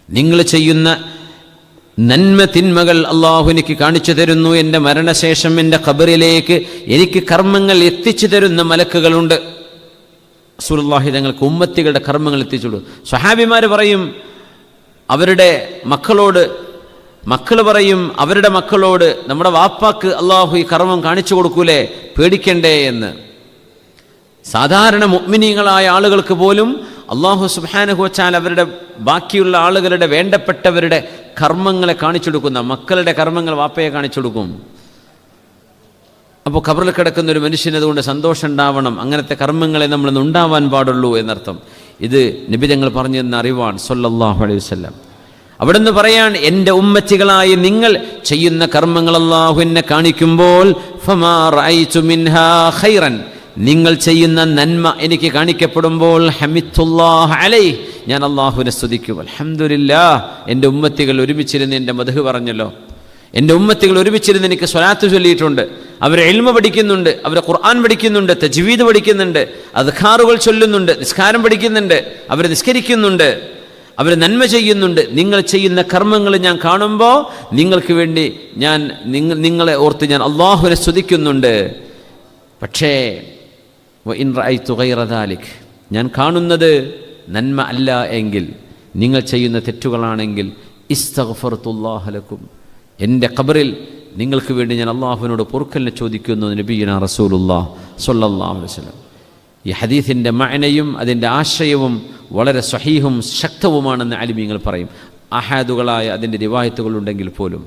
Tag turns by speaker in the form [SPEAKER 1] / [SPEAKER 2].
[SPEAKER 1] നിങ്ങൾ ചെയ്യുന്ന നന്മ തിന്മകൾ അള്ളാഹു എനിക്ക് കാണിച്ചു തരുന്നു. എൻ്റെ മരണശേഷം എൻ്റെ ഖബറിലേക്ക് എനിക്ക് കർമ്മങ്ങൾ എത്തിച്ചു തരുന്ന മലക്കുകളുണ്ട്. റസൂലുള്ളാഹി തങ്ങൾക്ക് ഉമ്മത്തികളുടെ കർമ്മങ്ങൾ എത്തിച്ചുള്ളൂ. സ്വഹാബിമാർ പറയും അവരുടെ മക്കളോട്, മക്കൾ പറയും അവരുടെ മക്കളോട്, നമ്മുടെ വാപ്പാക്ക് അള്ളാഹു ഈ കർമ്മം കാണിച്ചു കൊടുക്കൂലേ, പേടിക്കണ്ടേ എന്ന്. സാധാരണ മുഅ്മിനീങ്ങളായ ആളുകൾക്ക് പോലും അള്ളാഹു സുബ്ഹാനഹു വ തആല അവരുടെ ബാക്കിയുള്ള ആളുകളുടെ വേണ്ടപ്പെട്ടവരുടെ കർമ്മങ്ങളെ കാണിച്ചു കൊടുക്കുന്ന, മക്കളുടെ കർമ്മങ്ങൾ വാപ്പയെ കാണിച്ചു കൊടുക്കും. അപ്പോൾ ഖബറിൽ കിടക്കുന്ന ഒരു മനുഷ്യന് അതുകൊണ്ട് സന്തോഷം ഉണ്ടാവണം. അങ്ങനത്തെ കർമ്മങ്ങളെ നമ്മൾ ഉണ്ടാവാൻ പാടുള്ളൂ എന്നർത്ഥം. ഇത് നബി തങ്ങൾ പറഞ്ഞു തന്ന അറിവാണ് സ്വല്ലല്ലാഹു അലൈഹി വസല്ലം. അവിടെ നിന്ന് പറയാൻ, എൻ്റെ ഉമ്മത്തികളായി നിങ്ങൾ ചെയ്യുന്ന കർമ്മങ്ങൾ അല്ലാഹു എന്നെ കാണിക്കുമ്പോൾ ഫമാ റഅയ്തു മിൻഹാ ഖൈറൻ, നിങ്ങൾ ചെയ്യുന്ന നന്മ എനിക്ക് കാണിക്കപ്പെടുമ്പോൾ ഹമിദുല്ലാഹ് അലൈഹി, ഞാൻ അല്ലാഹുവിനെ സ്തുതിക്കും. അൽഹംദുലില്ലാഹ്, എൻ്റെ ഉമ്മത്തികൾ ഒരുമിച്ചിരുന്ന് എൻ്റെ മദ്ഹ് പറഞ്ഞല്ലോ. എൻ്റെ ഉമ്മത്തികൾ ഒരുമിച്ചിരുന്ന് എനിക്ക് സ്വലാത്ത് ചൊല്ലിയിട്ടുണ്ട്. അവർ ഇൽമ പഠിക്കുന്നുണ്ട്, അവർ ഖുർആൻ പഠിക്കുന്നുണ്ട്, തജ്വീദ് പഠിക്കുന്നുണ്ട്, അദ്കാറുകൾ ചൊല്ലുന്നുണ്ട്, നിസ്കാരം പഠിക്കുന്നുണ്ട്, അവർ നിസ്കരിക്കുന്നുണ്ട്, അവർ നന്മ ചെയ്യുന്നുണ്ട്. നിങ്ങൾ ചെയ്യുന്ന കർമ്മങ്ങൾ ഞാൻ കാണുമ്പോൾ നിങ്ങൾക്ക് വേണ്ടി നിങ്ങളെ ഓർത്ത് ഞാൻ അല്ലാഹുവിനെ സ്തുതിക്കുന്നുണ്ട്. പക്ഷേ വഇൻ റഅയ്തു ഗൈറ ദാലിക്, ഞാൻ കാണുന്നത് നന്മ അല്ല എങ്കിൽ, നിങ്ങൾ ചെയ്യുന്ന തെറ്റുകളാണെങ്കിൽ, ഇസ്തഗ്ഫർതുല്ലാഹ ലക്കും, എൻ്റെ ഖബറിൽ നിങ്ങൾക്ക് വേണ്ടി ഞാൻ അള്ളാഹുവിനോട് പൊറുക്കലിനെ ചോദിക്കുന്നു. നബിയുനാ റസൂലുള്ളാഹി സ്വല്ലല്ലാഹു അലൈഹി വസല്ലം. ഈ ഹദീസിൻ്റെ മഅനയും അതിൻ്റെ ആശയവും വളരെ സ്വഹീഹും ശക്തവുമാണെന്ന് അലിമീങ്ങൾ പറയും. അഹാദുകളായ അതിൻ്റെ റിവായത്തുകളുണ്ടെങ്കിൽ പോലും.